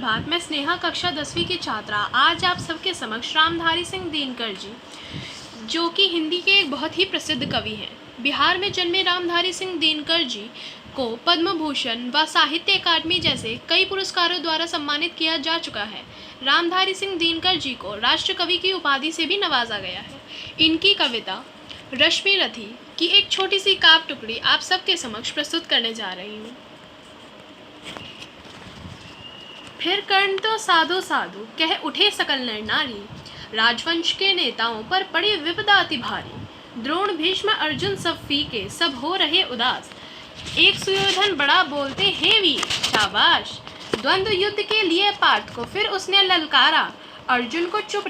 सुप्रभात। मैं स्नेहा कक्षा 10वीं की छात्रा आज आप सबके समक्ष रामधारी सिंह दिनकर जी, जो कि हिंदी के एक बहुत ही प्रसिद्ध कवि हैं। बिहार में जन्मे रामधारी सिंह दिनकर जी को पद्म भूषण व साहित्य अकादमी जैसे कई पुरस्कारों द्वारा सम्मानित किया जा चुका है। रामधारी सिंह दिनकर जी को राष्ट्र कवि की उपाधि से भी नवाजा गया है। इनकी कविता रश्मि रथी की एक छोटी सी काव्य टुकड़ी आप सबके समक्ष प्रस्तुत करने जा रही हूँ। फिर कर्ण तो साधु साधु कह उठे सकल नर नारी, राजवंश के नेताओं पर पड़ी विपदा अति भारी। द्रोण भीष्म अर्जुन सब फीके सब हो रहे उदास, एक सुयोधन बड़ा बोलते हे वीर शाबाश। द्वंद्व युद्ध के लिए पार्थ को फिर उसने ललकारा, अर्जुन को चुप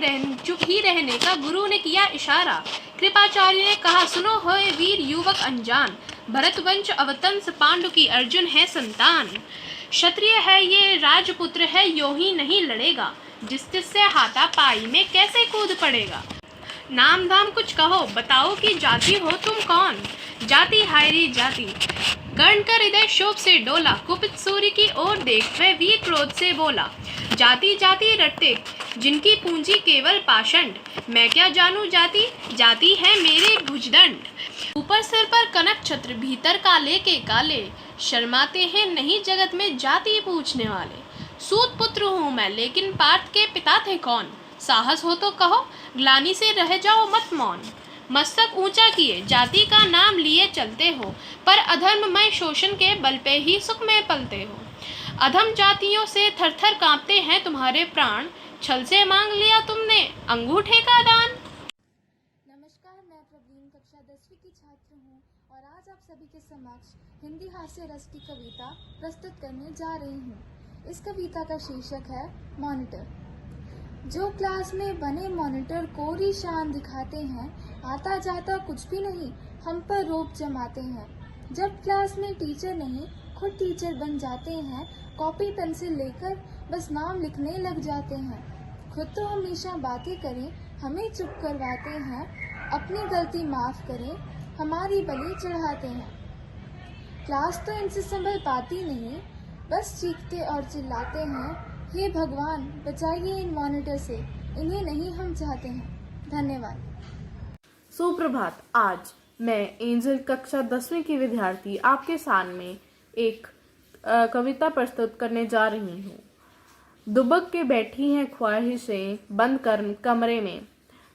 ही रहने का गुरु ने किया इशारा। कृपाचार्य ने कहा सुनो होए वीर युवक अनजान, भरतवंश अवतंस पांडु की अर्जुन है संतान। क्षत्रिय है ये राजपुत्र है यो ही नहीं लड़ेगा, जिस से हाथा पाई में कैसे कूद पड़ेगा। नाम धाम कुछ कहो बताओ कि जाति हो तुम कौन, जाति हायरी जाति। कर्ण का हृदय शोभ से डोला, कुपित सूर्य की ओर देख वह वीर क्रोध से बोला। जाति जाति रटते जिनकी पूंजी केवल पाषंड, मैं क्या जानू जाति, जाति है मेरे भुजदंड। ऊपर सिर पर कनक छत्र भीतर काले के काले, शर्माते हैं नहीं जगत में जाति पूछने वाले। सूत पुत्र हूँ मैं लेकिन पार्थ के पिता थे कौन, साहस हो तो कहो ग्लानि से रह जाओ मत मौन। मस्तक ऊंचा किए जाति का नाम लिए चलते हो, पर अधर्ममय शोषण के बल पे ही सुख में पलते हो। अधम जातियों से थर थर कांपते हैं तुम्हारे प्राण, छल से मांग लिया तुमने अंगूठे का दान। नमस्कार, मैं प्रवीण कक्षा 10वीं की छात्र हूँ और आज आप सभी के समक्ष हिंदी हास्य रस की कविता प्रस्तुत करने जा रही हूँ। इस कविता का शीर्षक है मॉनिटर। जो क्लास में बने मॉनिटर कोरी शान दिखाते हैं, आता जाता कुछ भी नहीं हम पर रोब जमाते हैं। जब क्लास में टीचर नहीं खुद टीचर बन जाते हैं, कॉपी पेंसिल लेकर बस नाम लिखने लग जाते हैं। खुद तो हमेशा बातें करें हमें चुप करवाते हैं, अपनी गलती माफ करें हमारी बलि चढ़ाते हैं। क्लास तो इनसे संभल पाती नहीं, बस चीखते और चिल्लाते हैं। हे भगवान बचाइए इन मॉनिटर से, इन्हें नहीं हम चाहते हैं। धन्यवाद। सुप्रभात। आज मैं एंजल कक्षा 10वीं की विद्यार्थी आपके सामने एक कविता प्रस्तुत करने जा रही हूँ। दुबक के बैठी हैं ख्वाहिशें बंद कर कमरे में,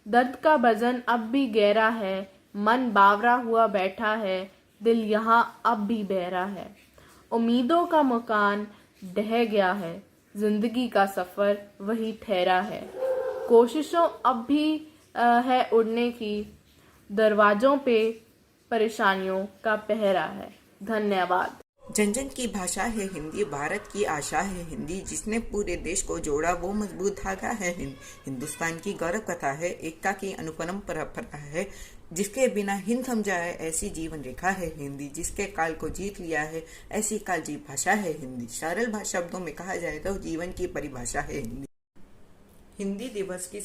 दर्द का वजन अब भी गहरा है, मन बावरा हुआ बैठा है, दिल यहाँ अब भी बहरा है। उम्मीदों का मकान ढह गया है, जिंदगी का सफर वही ठहरा है। कोशिशों अब भी है उड़ने की, दरवाजों पे परेशानियों का पहरा है। धन्यवाद। जन जन की भाषा है हिंदी, भारत की आशा है हिंदी, जिसने पूरे देश को जोड़ा वो मजबूत धागा है हिंदुस्तान की गौरव कथा है, एकता की अनुपम परंपरा है, जिसके बिना हिंद समझाए ऐसी जीवन रेखा है हिंदी, जिसके काल को जीत लिया है ऐसी कालजीत भाषा है हिंदी। सरल शब्दों में कहा जाए तो जीवन की परिभाषा है हिंदी। हिंदी दिवस की